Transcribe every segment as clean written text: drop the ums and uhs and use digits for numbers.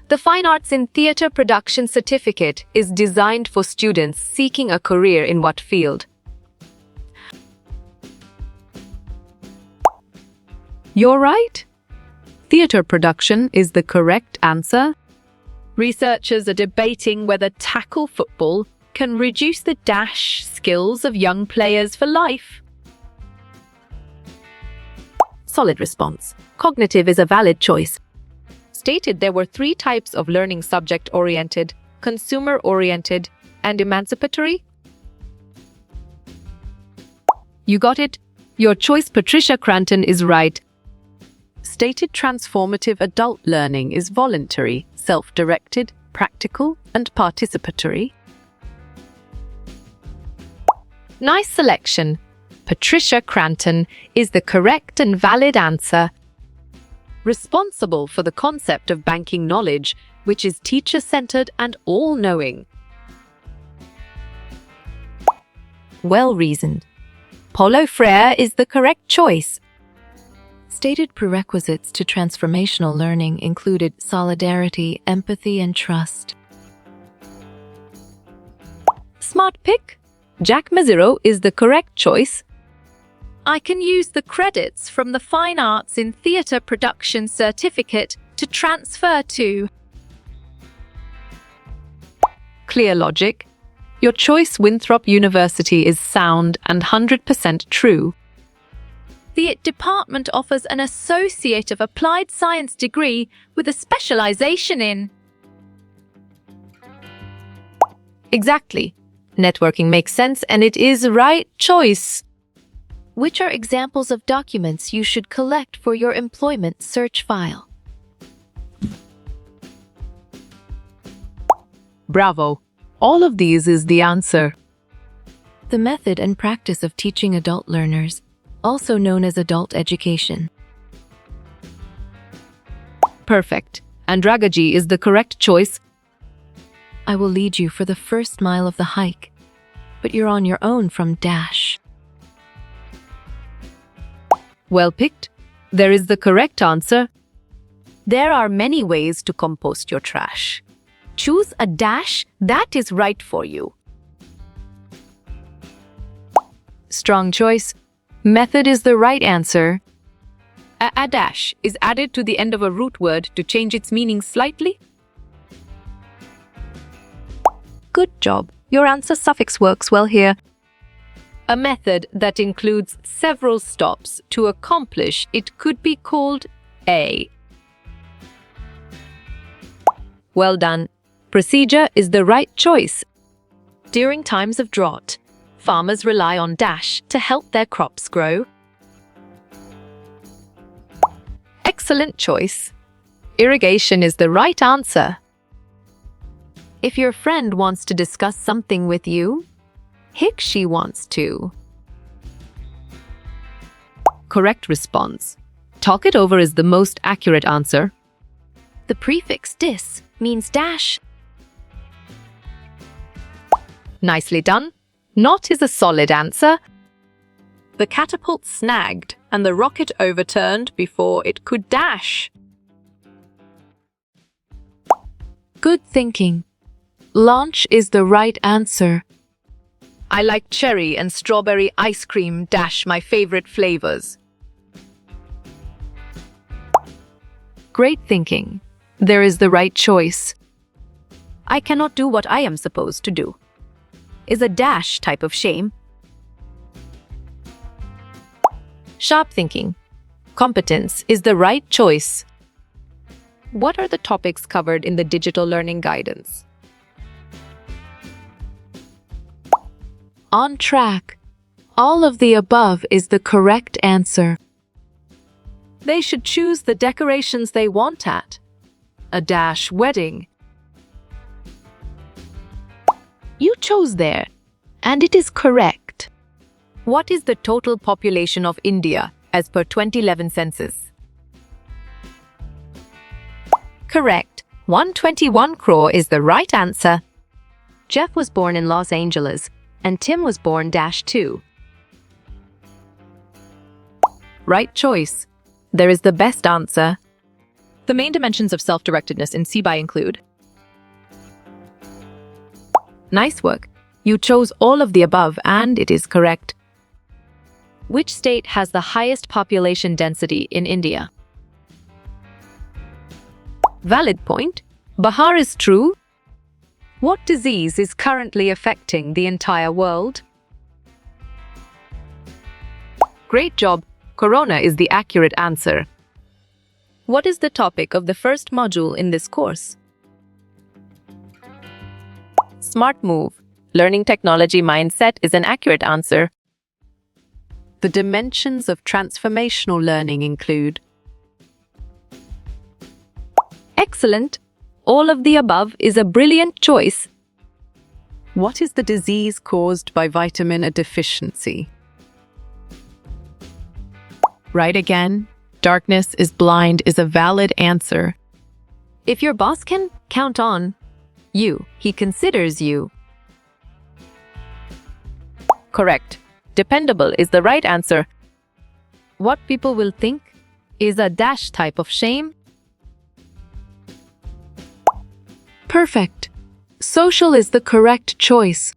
The Fine Arts in Theatre Production certificate is designed for students seeking a career in what field? You're right. Theatre production is the correct answer. Researchers are debating whether tackle football can reduce the dash skills of young players for life. Solid response. Cognitive is a valid choice. Stated there were 3 types of learning: subject-oriented, consumer-oriented, and emancipatory. You got it. Your choice, Patricia Cranton, is right. Stated transformative adult learning is voluntary, self-directed, practical, and participatory. Nice selection. Patricia Cranton is the correct and valid answer. Responsible for the concept of banking knowledge, which is teacher-centered and all-knowing. Well-reasoned. Paulo Freire is the correct choice. Stated prerequisites to transformational learning included solidarity, empathy, and trust. Smart pick. Jack Mazziro is the correct choice. I can use the credits from the Fine Arts in Theatre Production certificate to transfer to. Clear logic. Your choice, Winthrop University, is sound and 100% true. The department offers an Associate of Applied Science degree with a specialization in. Exactly. Networking makes sense and it is the right choice. Which are examples of documents you should collect for your employment search file? Bravo. All of these is the answer. The method and practice of teaching adult learners, also known as adult education. Perfect. Andragogy is the correct choice. I will lead you for the first mile of the hike, but you're on your own from dash. Well picked. There is the correct answer. There are many ways to compost your trash. Choose a dash that is right for you. Strong choice. Method is the right answer. A dash is added to the end of a root word to change its meaning slightly. Good job. Your answer suffix works well here. A method that includes several stops to accomplish it could be called a. Well done. Procedure is the right choice. During times of drought, farmers rely on dash to help their crops grow. Excellent choice. Irrigation is the right answer. If your friend wants to discuss something with you, she wants to. Correct response. Talk it over is the most accurate answer. The prefix dis means dash. Nicely done. Not is a solid answer. The catapult snagged and the rocket overturned before it could dash. Good thinking. Launch is the right answer. I like cherry and strawberry ice cream dash my favorite flavors. Great thinking. There is the right choice. I cannot do what I am supposed to do. Is a dash type of shame. Sharp thinking. Competence is the right choice. What are the topics covered in the digital learning guidance? On track. All of the above is the correct answer. They should choose the decorations they want at. A dash wedding. You chose there, and it is correct. What is the total population of India as per 2011 census? Correct. 121 crore is the right answer. Jeff was born in Los Angeles, and Tim was born -2. Right choice. There is the best answer. The main dimensions of self-directedness in CBI include: nice work. You chose all of the above and it is correct. Which state has the highest population density in India? Valid point. Bihar is true. What disease is currently affecting the entire world? Great job. Corona is the accurate answer. What is the topic of the first module in this course? Smart move. Learning technology mindset is an accurate answer. The dimensions of transformational learning include: excellent. All of the above is a brilliant choice. What is the disease caused by vitamin A deficiency? Right again. Darkness is blind is a valid answer. If your boss can count on you, he considers you. Correct. Dependable is the right answer. What people will think is a dash type of shame. Perfect. Social is the correct choice.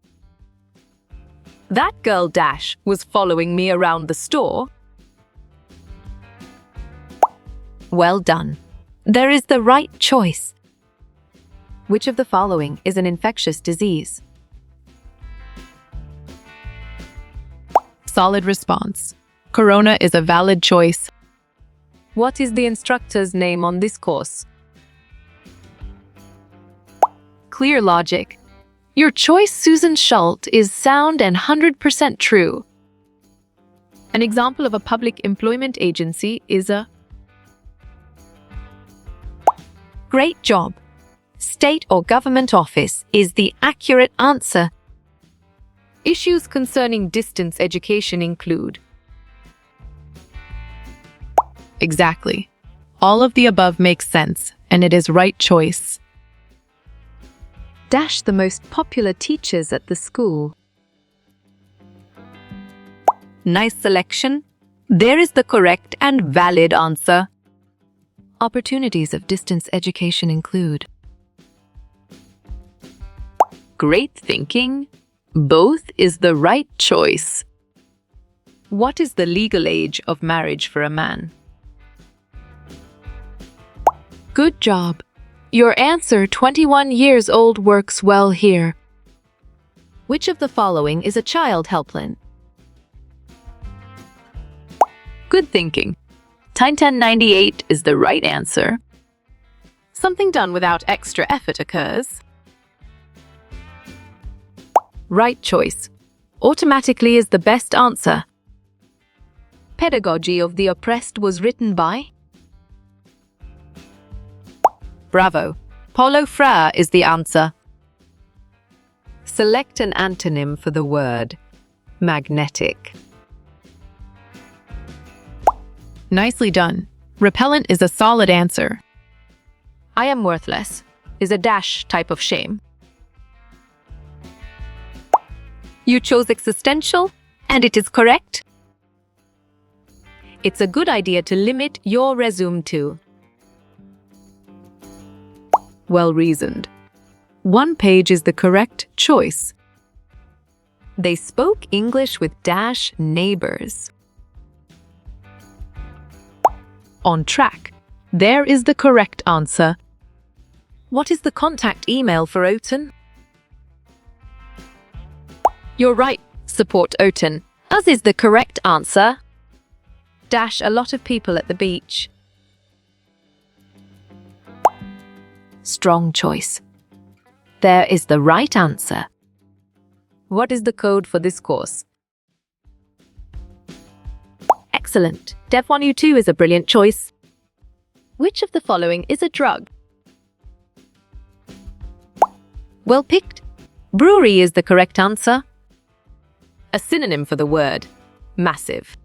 That girl dash was following me around the store. Well done. There is the right choice. Which of the following is an infectious disease? Solid response. Corona is a valid choice. What is the instructor's name on this course? Clear logic. Your choice, Susan Schultz, is sound and 100% true. An example of a public employment agency is a... Great job. State or government office is the accurate answer. Issues concerning distance education include: exactly. All of the above makes sense, and it is right choice. Dash the most popular teachers at the school. Nice selection. There is the correct and valid answer. Opportunities of distance education include: great thinking. Both is the right choice. What is the legal age of marriage for a man? Good job. Your answer, 21 years old, works well here. Which of the following is a child helpline? Good thinking. 1098 is the right answer. Something done without extra effort occurs. Right choice. Automatically is the best answer. Pedagogy of the Oppressed was written by? Bravo. Paulo Freire is the answer. Select an antonym for the word magnetic. Nicely done. Repellent is a solid answer. I am worthless is a dash type of shame. You chose existential, and it is correct. It's a good idea to limit your resume to. Well reasoned. One page is the correct choice. They spoke English with dash neighbors. On track. There is the correct answer. What is the contact email for OTAN? You're right. Support OTAN, as is the correct answer. Dash a lot of people at the beach. Strong choice. There is the right answer. What is the code for this course? Excellent. Dev 1U2 is a brilliant choice. Which of the following is a drug? Well picked. Brewery is the correct answer. A synonym for the word massive.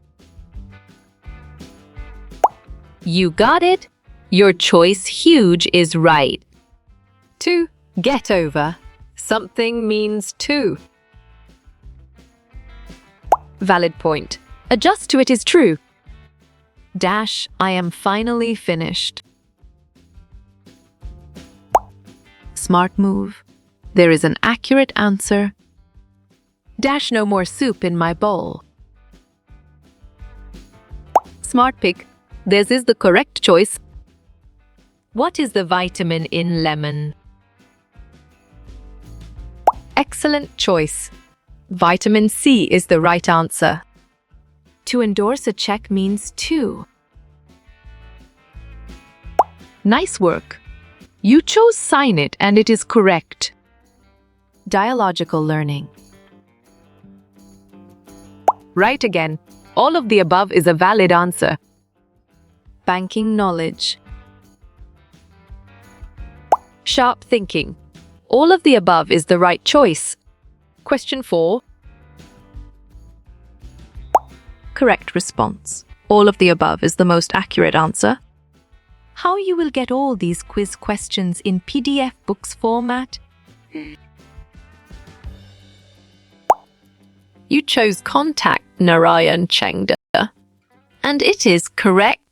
You got it. Your choice, huge, is right. To get over. Something means to. Valid point. Adjust to it is true. Dash, I am finally finished. smart move. There is an accurate answer. Dash no more soup in my bowl. Smart pick. This is the correct choice. What is the vitamin in lemon? Excellent choice. Vitamin C is the right answer. To endorse a check means to. Nice work. You chose sign it and it is correct. Dialogical learning. Right again. All of the above is a valid answer. Banking knowledge. Sharp thinking. All of the above is the right choice. Question 4. Correct response. All of the above is the most accurate answer. How you will get all these quiz questions in PDF books format? You chose contact Narayan Chengda, and it is correct.